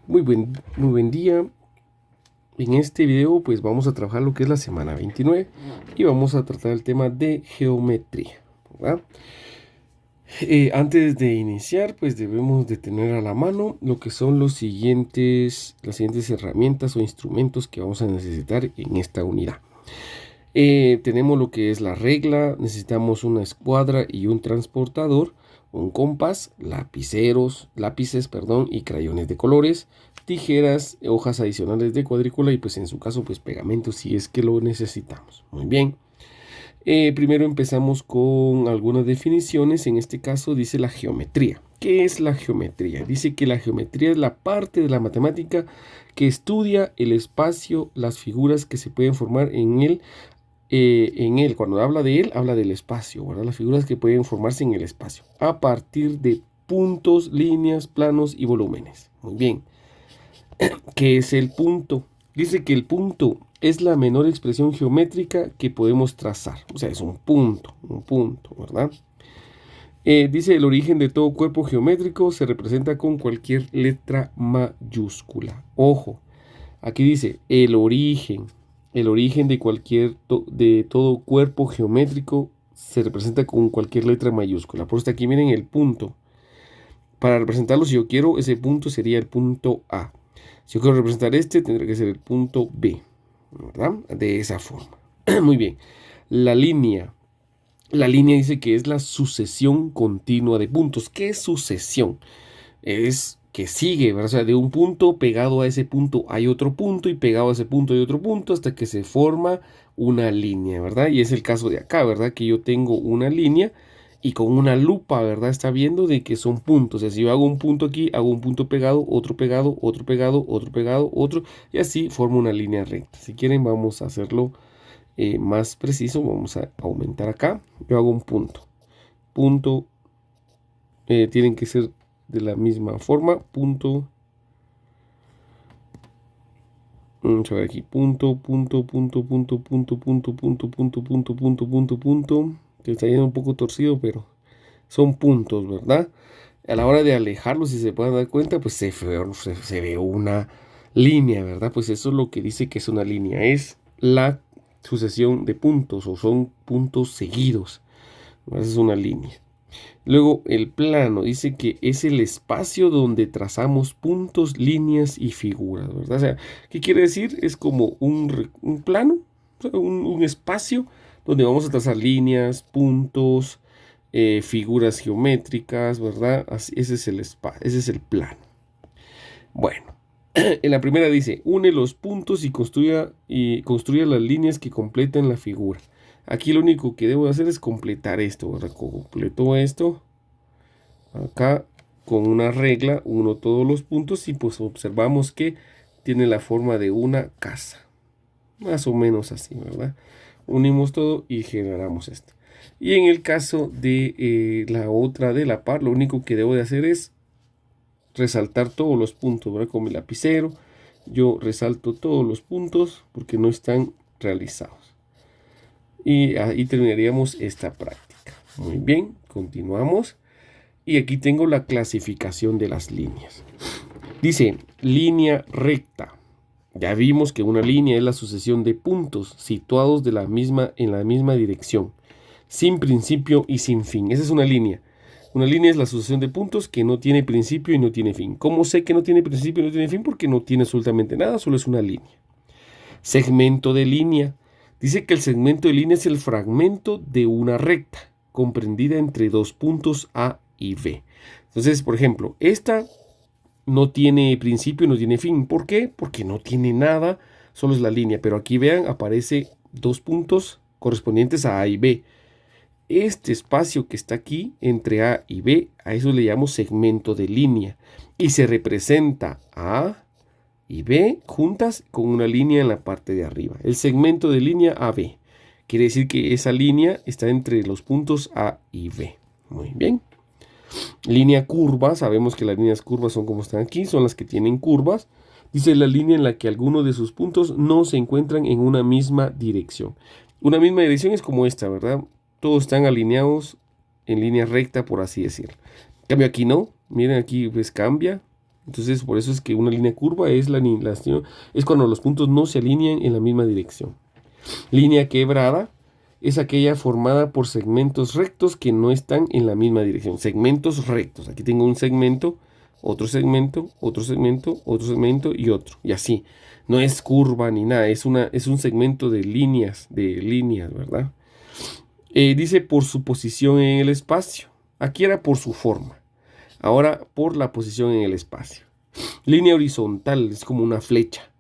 Muy buen día. En este video pues vamos a trabajar lo que es la semana 29 y vamos a tratar el tema de geometría, ¿verdad? Antes de iniciar pues debemos de tener a la mano lo que son las siguientes herramientas o instrumentos que vamos a necesitar en esta unidad. Tenemos lo que es la regla, necesitamos una escuadra y un transportador, un compás, lápices, y crayones de colores, tijeras, hojas adicionales de cuadrícula y pues en su caso pues pegamento si es que lo necesitamos. Muy bien. Primero empezamos con algunas definiciones. En este caso dice la geometría. ¿Qué es la geometría? Dice que la geometría es la parte de la matemática que estudia el espacio, las figuras que se pueden formar en él. Cuando habla de él, habla del espacio, ¿verdad? Las figuras que pueden formarse en el espacio a partir de puntos, líneas, planos y volúmenes. Muy bien. ¿Qué es el punto? Dice que el punto es la menor expresión geométrica que podemos trazar. O sea, es un punto, ¿verdad? Dice el origen de todo cuerpo geométrico se representa con cualquier letra mayúscula. Ojo, aquí dice el origen de todo cuerpo geométrico se representa con cualquier letra mayúscula. Por eso aquí miren el punto. Para representarlo, si yo quiero, ese punto sería el punto A. Si yo quiero representar este, tendría que ser el punto B, ¿verdad? De esa forma. Muy bien. La línea. La línea dice que es la sucesión continua de puntos. ¿Qué es sucesión? Es que sigue, ¿verdad? O sea, de un punto pegado a ese punto hay otro punto y pegado a ese punto hay otro punto hasta que se forma una línea, ¿verdad? Y es el caso de acá, ¿verdad? Que yo tengo una línea y con una lupa, ¿verdad? Está viendo de que son puntos. O sea, si yo hago un punto aquí, hago un punto pegado, otro pegado, otro pegado, otro pegado, otro, y así forma una línea recta. Si quieren, vamos a hacerlo más preciso. Vamos a aumentar acá. Yo hago un punto. Punto. Tienen que ser de la misma forma. Punto. Vamos a ver aquí. Punto, punto, punto, punto, punto, punto, punto, punto, punto, punto, punto, punto. Que está yendo un poco torcido, pero son puntos, ¿verdad? A la hora de alejarlos, si se pueden dar cuenta, pues se ve una línea, ¿verdad? Pues eso es lo que dice que es una línea. Es la sucesión de puntos o son puntos seguidos. Esa es una línea. Luego el plano dice que es el espacio donde trazamos puntos, líneas y figuras, ¿verdad? O sea, ¿qué quiere decir? Es como un plano, o sea, un espacio donde vamos a trazar líneas, puntos, figuras geométricas, ¿verdad? Ese es ese es el plano. Bueno, en la primera dice, une los puntos y construya las líneas que completen la figura. Aquí lo único que debo hacer es completar esto, ¿verdad? Completo esto. Acá con una regla, uno todos los puntos y pues observamos que tiene la forma de una casa. Más o menos así, ¿verdad? Unimos todo y generamos esto. Y en el caso de la otra de la par, lo único que debo de hacer es resaltar todos los puntos, ¿verdad? Con mi lapicero, yo resalto todos los puntos porque no están realizados. Y ahí terminaríamos esta práctica. Muy bien, continuamos. Y aquí tengo la clasificación de las líneas. Dice, línea recta. Ya vimos que una línea es la sucesión de puntos situados en la misma dirección, sin principio y sin fin. Esa es una línea. Una línea es la sucesión de puntos que no tiene principio y no tiene fin. ¿Cómo sé que no tiene principio y no tiene fin? Porque no tiene absolutamente nada, solo es una línea. Segmento de línea. Dice que el segmento de línea es el fragmento de una recta, comprendida entre dos puntos A y B. Entonces, por ejemplo, esta no tiene principio, no tiene fin. ¿Por qué? Porque no tiene nada, solo es la línea. Pero aquí vean, aparece dos puntos correspondientes a A y B. Este espacio que está aquí entre A y B, a eso le llamo segmento de línea. Y se representa A y B juntas con una línea en la parte de arriba. El segmento de línea AB. Quiere decir que esa línea está entre los puntos A y B. Muy bien. Línea curva. Sabemos que las líneas curvas son como están aquí. Son las que tienen curvas. Dice la línea en la que algunos de sus puntos no se encuentran en una misma dirección. Una misma dirección es como esta, ¿verdad? Todos están alineados en línea recta, por así decirlo. En cambio aquí no. Miren aquí, pues cambia. Entonces, por eso es que una línea curva es es cuando los puntos no se alinean en la misma dirección. Línea quebrada es aquella formada por segmentos rectos que no están en la misma dirección. Segmentos rectos. Aquí tengo un segmento, otro segmento, otro segmento, otro segmento y otro. Y así. No es curva ni nada. Es un segmento de líneas, ¿verdad? Dice por su posición en el espacio. Aquí era por su forma. Ahora por la posición en el espacio. Línea horizontal es como una flecha.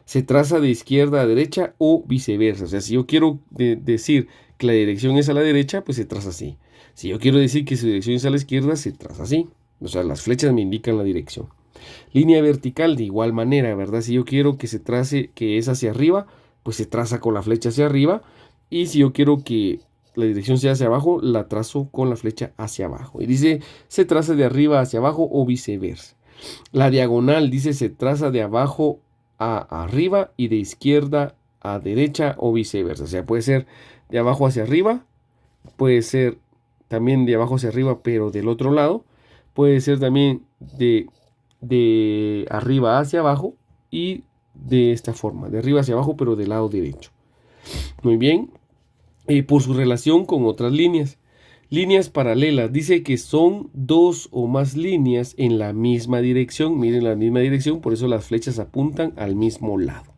Se traza de izquierda a derecha o viceversa. O sea, si yo quiero decir que la dirección es a la derecha, pues se traza así. Si yo quiero decir que su dirección es a la izquierda, se traza así. O sea, las flechas me indican la dirección. Línea vertical de igual manera, ¿verdad? Si yo quiero que se trace que es hacia arriba, pues se traza con la flecha hacia arriba. Y si yo quiero que la dirección sea hacia abajo, la trazo con la flecha hacia abajo. Y dice, se traza de arriba hacia abajo o viceversa. La diagonal dice, se traza de abajo a arriba y de izquierda a derecha o viceversa. O sea, puede ser de abajo hacia arriba, puede ser también de abajo hacia arriba, pero del otro lado. Puede ser también de arriba hacia abajo y de esta forma, de arriba hacia abajo, pero del lado derecho. Muy bien. Por su relación con otras líneas. Líneas paralelas. Dice que son dos o más líneas en la misma dirección. Miren la misma dirección, por eso las flechas apuntan al mismo lado.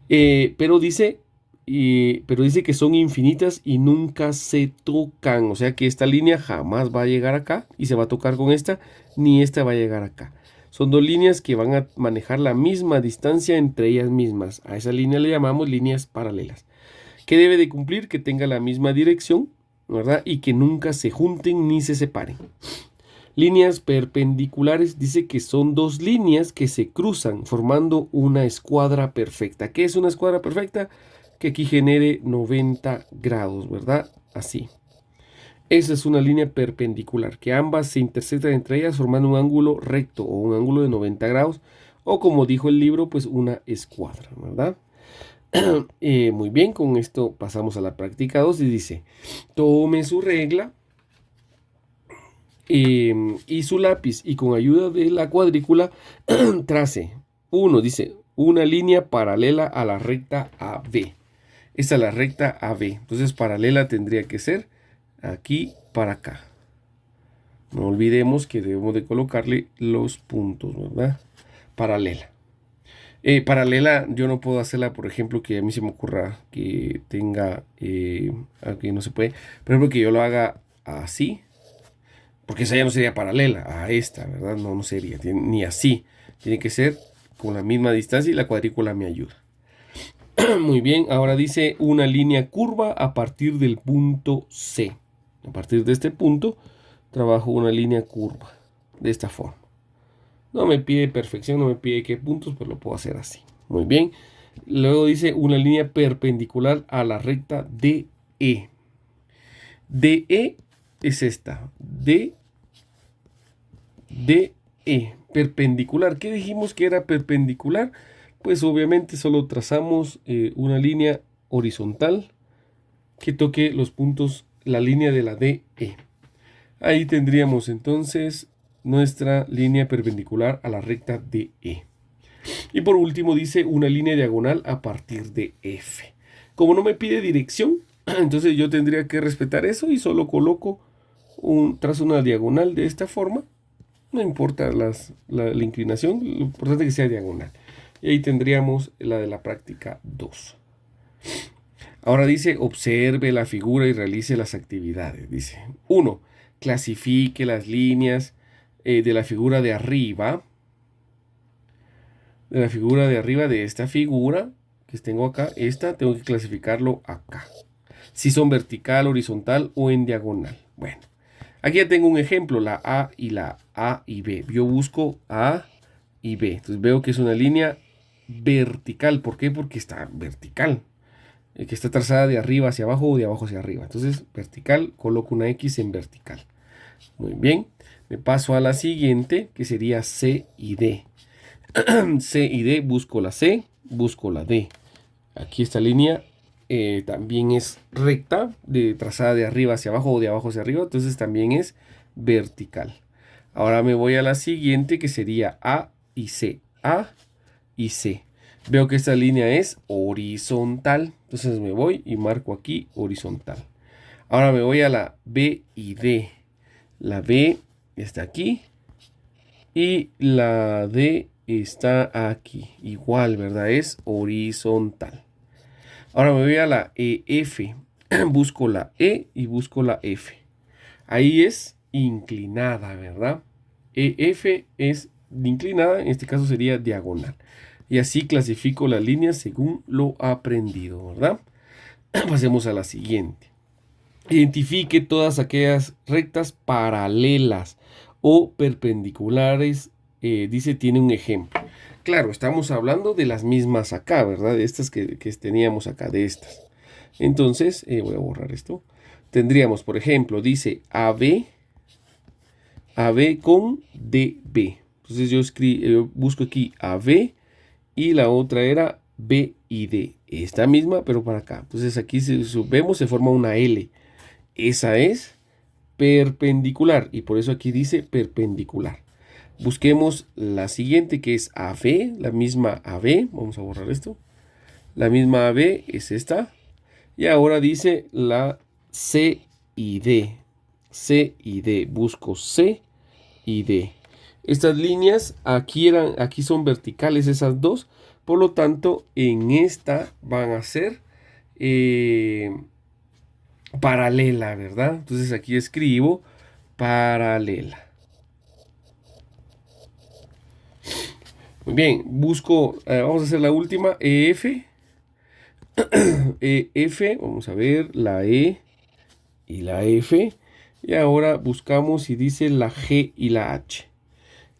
Pero dice que son infinitas y nunca se tocan. O sea que esta línea jamás va a llegar acá y se va a tocar con esta, ni esta va a llegar acá. Son dos líneas que van a manejar la misma distancia entre ellas mismas. A esa línea le llamamos líneas paralelas. ¿Qué debe de cumplir? Que tenga la misma dirección, ¿verdad? Y que nunca se junten ni se separen. Líneas perpendiculares dice que son dos líneas que se cruzan formando una escuadra perfecta. ¿Qué es una escuadra perfecta? Que aquí genere 90 grados, ¿verdad? Así. Esa es una línea perpendicular, que ambas se intersectan entre ellas formando un ángulo recto o un ángulo de 90 grados. O como dijo el libro, pues una escuadra, ¿verdad? Muy bien, con esto pasamos a la práctica 2 y dice, tome su regla y su lápiz y con ayuda de la cuadrícula trace, dice, una línea paralela a la recta AB. Esta es la recta AB. Entonces paralela tendría que ser aquí para acá. No olvidemos que debemos de colocarle los puntos, ¿verdad? Paralela. Paralela, yo no puedo hacerla, por ejemplo, que a mí se me ocurra que tenga, aquí no se puede, por ejemplo, que yo lo haga así, porque esa ya no sería paralela a esta, ¿verdad? No sería, ni así. Tiene que ser con la misma distancia y la cuadrícula me ayuda. Muy bien, ahora dice una línea curva a partir del punto C. A partir de este punto, trabajo una línea curva, de esta forma. No me pide perfección, no me pide qué puntos, pues lo puedo hacer así. Muy bien. Luego dice una línea perpendicular a la recta DE. DE es esta. DE. Perpendicular. ¿Qué dijimos que era perpendicular? Pues obviamente solo trazamos una línea horizontal que toque los puntos, la línea de la DE. Ahí tendríamos entonces nuestra línea perpendicular a la recta DE. Y por último dice una línea diagonal a partir de F. Como no me pide dirección, entonces yo tendría que respetar eso y solo coloco trazo una diagonal de esta forma. No importa la inclinación, lo importante es que sea diagonal. Y ahí tendríamos la de la práctica 2. Ahora dice, observe la figura y realice las actividades. Dice, 1. Clasifique las líneas de la figura de arriba. De la figura de arriba de esta figura que tengo acá. Esta tengo que clasificarlo acá. Si son vertical, horizontal o en diagonal. Bueno, aquí ya tengo un ejemplo, la A y B. Yo busco A y B. Entonces veo que es una línea vertical. ¿Por qué? Porque está vertical. Que está trazada de arriba hacia abajo o de abajo hacia arriba. Entonces, vertical, coloco una X en vertical. Muy bien. Me paso a la siguiente, que sería C y D. C y D, busco la C, busco la D. Aquí esta línea también es recta, trazada de arriba hacia abajo o de abajo hacia arriba. Entonces también es vertical. Ahora me voy a la siguiente que sería A y C. A y C. Veo que esta línea es horizontal. Entonces me voy y marco aquí horizontal. Ahora me voy a la B y D. La B está aquí y la D está aquí. Igual, ¿verdad? Es horizontal. Ahora me voy a la EF. Busco la E y busco la F. Ahí es inclinada, ¿verdad? EF es inclinada, en este caso sería diagonal. Y así clasifico las líneas según lo aprendido, ¿verdad? Pasemos a la siguiente. Identifique todas aquellas rectas paralelas o perpendiculares. Dice, tiene un ejemplo. Claro, estamos hablando de las mismas acá, ¿verdad? De estas que teníamos acá, de estas. Entonces, voy a borrar esto. Tendríamos, por ejemplo, dice AB con DB. Entonces yo busco aquí AB y la otra era B y D. Esta misma, pero para acá. Entonces aquí vemos, se forma una L. Esa es perpendicular y por eso aquí dice perpendicular. Busquemos la siguiente que es AB, la misma AB. Vamos a borrar esto. La misma AB es esta. Y ahora dice la C y D. C y D. Busco C y D. Estas líneas aquí son verticales esas dos. Por lo tanto, en esta van a ser paralela, ¿verdad? Entonces aquí escribo paralela. Muy bien, busco, vamos a hacer la última, EF. EF, vamos a ver, la E y la F. Y ahora buscamos y dice la G y la H.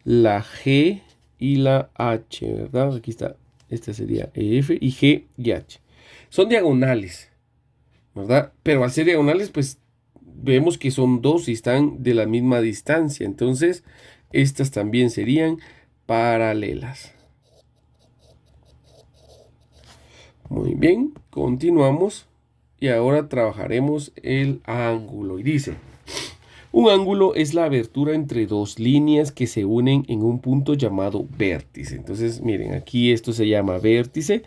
La G y la H, ¿verdad? Aquí está, esta sería EF y G y H. Son diagonales, ¿verdad? Pero al ser diagonales, pues vemos que son dos y están de la misma distancia. Entonces, estas también serían paralelas. Muy bien, continuamos. Y ahora trabajaremos el ángulo. Y dice, un ángulo es la abertura entre dos líneas que se unen en un punto llamado vértice. Entonces, miren, aquí esto se llama vértice.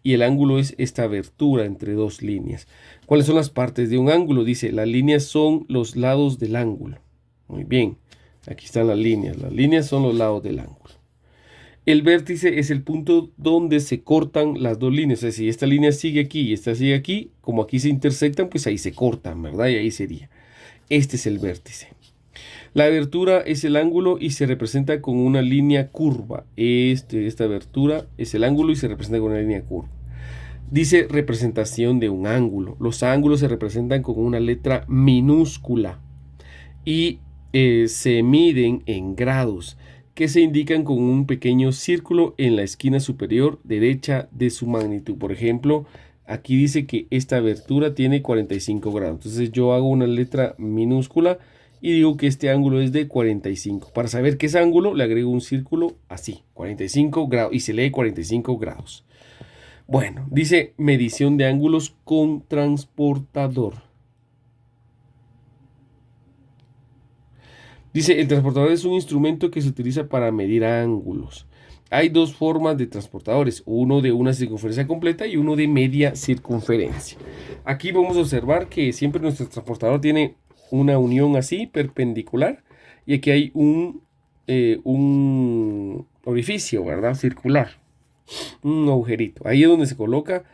Y el ángulo es esta abertura entre dos líneas. ¿Cuáles son las partes de un ángulo? Dice, las líneas son los lados del ángulo. Muy bien, aquí están las líneas. Las líneas son los lados del ángulo. El vértice es el punto donde se cortan las dos líneas. O sea, si esta línea sigue aquí y esta sigue aquí, como aquí se intersectan, pues ahí se cortan, ¿verdad? Y ahí sería. Este es el vértice. La abertura es el ángulo y se representa con una línea curva. Esta abertura es el ángulo y se representa con una línea curva. Dice representación de un ángulo. Los ángulos se representan con una letra minúscula y se miden en grados, que se indican con un pequeño círculo en la esquina superior derecha de su magnitud. Por ejemplo, aquí dice que esta abertura tiene 45 grados. Entonces yo hago una letra minúscula y digo que este ángulo es de 45. Para saber qué es ángulo, le agrego un círculo así, 45 grados, y se lee 45 grados. Bueno, dice medición de ángulos con transportador. Dice, el transportador es un instrumento que se utiliza para medir ángulos. Hay dos formas de transportadores, uno de una circunferencia completa y uno de media circunferencia. Aquí vamos a observar que siempre nuestro transportador tiene una unión así, perpendicular, y aquí hay un orificio, ¿verdad? Circular, un agujerito. Ahí es donde se coloca,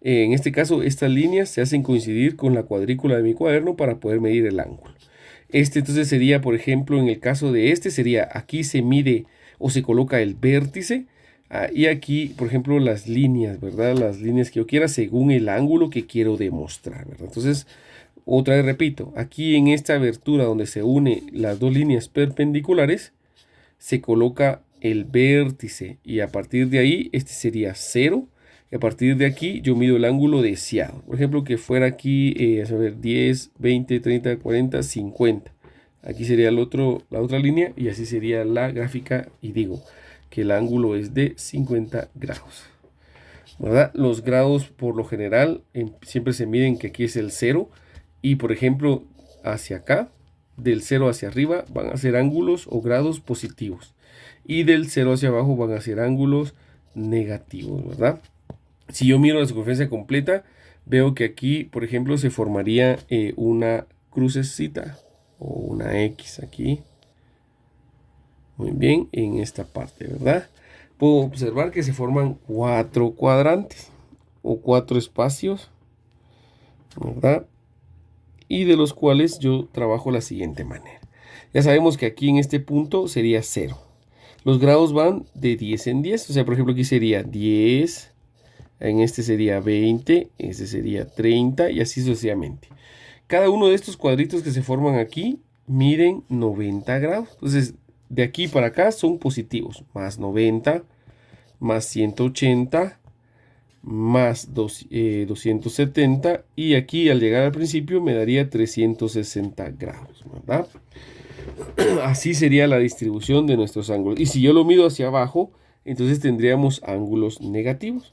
en este caso, estas líneas se hacen coincidir con la cuadrícula de mi cuaderno para poder medir el ángulo. Entonces sería, por ejemplo, en el caso de sería aquí se mide o se coloca el vértice y aquí, por ejemplo, las líneas, ¿verdad? Las líneas que yo quiera según el ángulo que quiero demostrar, ¿verdad? Entonces, otra vez repito, aquí en esta abertura donde se une las dos líneas perpendiculares, se coloca el vértice y a partir de ahí, este sería 0. Y a partir de aquí yo mido el ángulo deseado. Por ejemplo, que fuera aquí, a ver, 10, 20, 30, 40, 50. Aquí sería la otra línea y así sería la gráfica. Y digo que el ángulo es de 50 grados. ¿Verdad? Los grados por lo general siempre se miden que aquí es el 0. Y por ejemplo, hacia acá del 0 hacia arriba van a ser ángulos o grados positivos. Y del 0 hacia abajo van a ser ángulos negativos, ¿verdad? Si yo miro la circunferencia completa, veo que aquí, por ejemplo, se formaría una crucecita o una X aquí. Muy bien, en esta parte, ¿verdad? Puedo observar que se forman 4 cuadrantes o 4 espacios, ¿verdad? Y de los cuales yo trabajo de la siguiente manera. Ya sabemos que aquí en este punto sería 0. Los grados van de 10 en 10. O sea, por ejemplo, aquí sería 10. En este sería 20. Este sería 30 y así sucesivamente. Cada uno de estos cuadritos que se forman aquí miden 90 grados. Entonces, de aquí para acá son positivos. Más 90, más 180, más 270. Y aquí al llegar al principio me daría 360 grados, ¿verdad? Así sería la distribución de nuestros ángulos. Y si yo lo mido hacia abajo, entonces tendríamos ángulos negativos.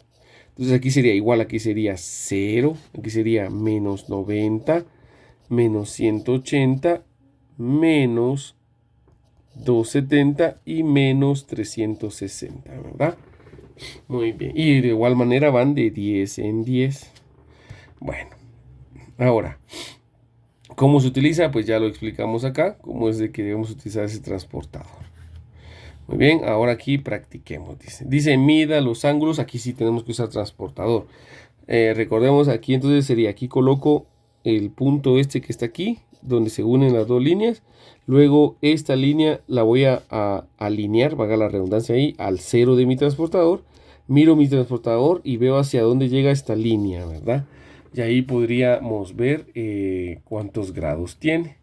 Entonces aquí sería igual, aquí sería 0, aquí sería menos 90, menos 180, menos 270 y menos 360, ¿verdad? Muy bien. Y de igual manera van de 10 en 10. Bueno, ahora, ¿cómo se utiliza? Pues ya lo explicamos acá, cómo es de que debemos utilizar ese transportador. Muy bien, ahora aquí practiquemos. Dice mida los ángulos, aquí sí tenemos que usar transportador. Recordemos aquí, entonces sería, aquí coloco el punto este que está aquí, donde se unen las dos líneas. Luego esta línea la voy a alinear, valga la redundancia ahí, al 0 de mi transportador. Miro mi transportador y veo hacia dónde llega esta línea, ¿verdad? Y ahí podríamos ver cuántos grados tiene.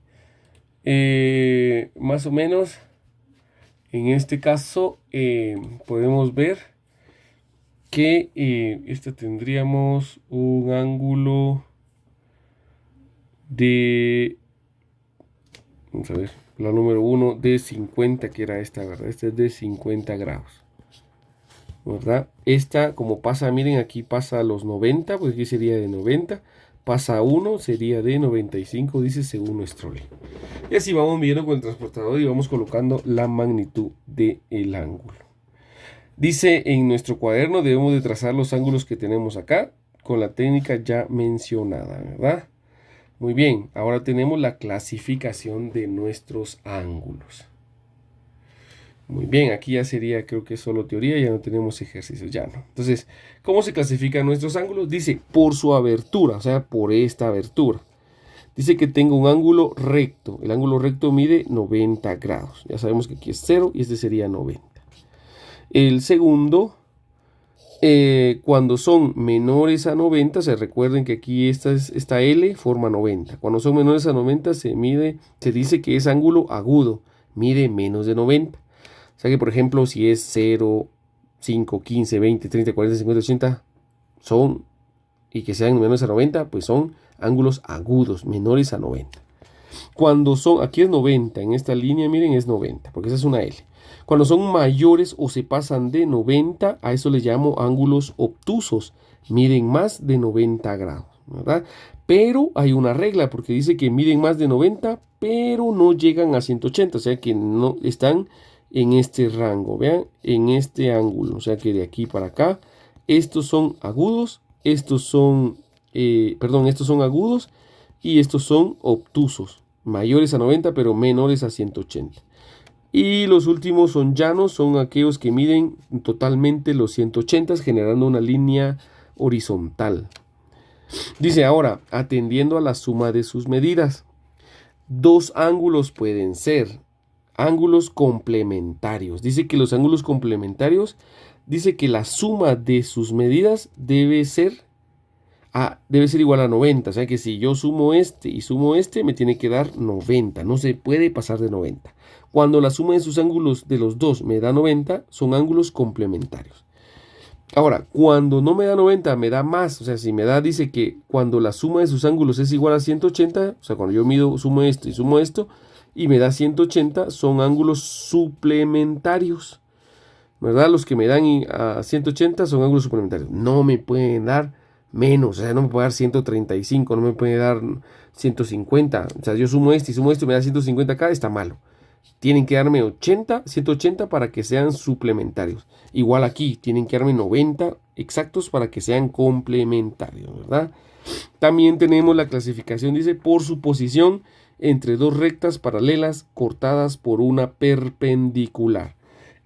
Más o menos, en este caso, podemos ver que tendríamos un ángulo de, vamos a ver, la número 1 de 50, que era esta, ¿verdad? Esta es de 50 grados, ¿verdad? Esta, como pasa, miren, aquí pasa a los 90, pues aquí sería de 90. Pasa a 1, sería de 95, dice según nuestro ley. Y así vamos midiendo con el transportador y vamos colocando la magnitud del ángulo. Dice en nuestro cuaderno debemos de trazar los ángulos que tenemos acá con la técnica ya mencionada, ¿verdad? Muy bien, ahora tenemos la clasificación de nuestros ángulos. Muy bien, aquí ya sería, creo que solo teoría, ya no tenemos ejercicios, ya no. Entonces, ¿cómo se clasifican nuestros ángulos? Dice por su abertura, o sea, por esta abertura. Dice que tengo un ángulo recto. El ángulo recto mide 90 grados. Ya sabemos que aquí es 0 y este sería 90. El segundo, cuando son menores a 90, se recuerden que aquí esta L forma 90. Cuando son menores a 90 se dice que es ángulo agudo, mide menos de 90. O sea que, por ejemplo, si es 0, 5, 15, 20, 30, 40, 50, 80, y que sean menores a 90, pues son ángulos agudos, menores a 90. Cuando son, aquí es 90, en esta línea, miren, es 90, porque esa es una L. Cuando son mayores o se pasan de 90, a eso le llamo ángulos obtusos, miden más de 90 grados, ¿verdad? Pero hay una regla, porque dice que miden más de 90, pero no llegan a 180, o sea que no están en este rango, vean, en este ángulo, o sea que de aquí para acá, estos son agudos, estos son agudos y estos son obtusos, mayores a 90 pero menores a 180. Y los últimos son llanos, son aquellos que miden totalmente los 180 generando una línea horizontal. Dice ahora, atendiendo a la suma de sus medidas, dos ángulos pueden ser ángulos complementarios. Dice que los ángulos complementarios, dice que la suma de sus medidas debe ser igual a 90. O sea que si yo sumo este y sumo este, me tiene que dar 90. No se puede pasar de 90. Cuando la suma de sus ángulos de los dos me da 90, son ángulos complementarios. Ahora, cuando no me da 90, me da más. O sea, si me da, dice que cuando la suma de sus ángulos es igual a 180, o sea, cuando yo sumo esto y sumo esto, y me da 180, son ángulos suplementarios, ¿verdad? Los que me dan a 180 son ángulos suplementarios. No me pueden dar menos, o sea, no me puede dar 135, no me puede dar 150. O sea, yo sumo este y sumo esto, me da 150 acá, está malo. Tienen que darme 80, 180 para que sean suplementarios. Igual aquí, tienen que darme 90 exactos para que sean complementarios, ¿verdad? También tenemos la clasificación, dice, por su posición entre dos rectas paralelas cortadas por una perpendicular.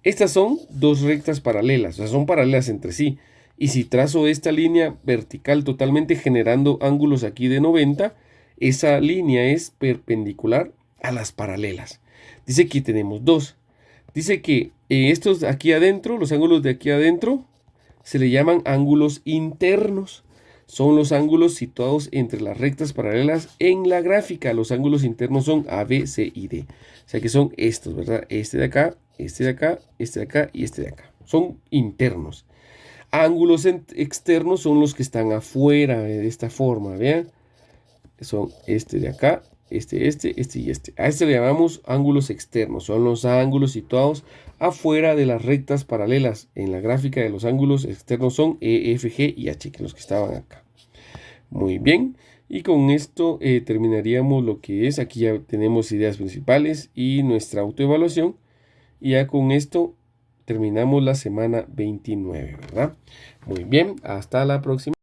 Estas son dos rectas paralelas, o sea, son paralelas entre sí. Y si trazo esta línea vertical totalmente generando ángulos aquí de 90, esa línea es perpendicular a las paralelas. Dice que tenemos dos. Dice que estos aquí adentro, los ángulos de aquí adentro, se le llaman ángulos internos. Son los ángulos situados entre las rectas paralelas en la gráfica. Los ángulos internos son A, B, C y D. O sea que son estos, ¿verdad? Este de acá, este de acá, este de acá y este de acá. Son internos. Ángulos externos son los que están afuera de esta forma, ¿vean? Son este de acá, este y este. A este le llamamos ángulos externos. Son los ángulos situados afuera de las rectas paralelas. En la gráfica de los ángulos externos son E, F, G y H, que los que estaban acá. Muy bien. Y con esto terminaríamos lo que es. Aquí ya tenemos ideas principales y nuestra autoevaluación. Y ya con esto terminamos la semana 29, ¿verdad? Muy bien. Hasta la próxima.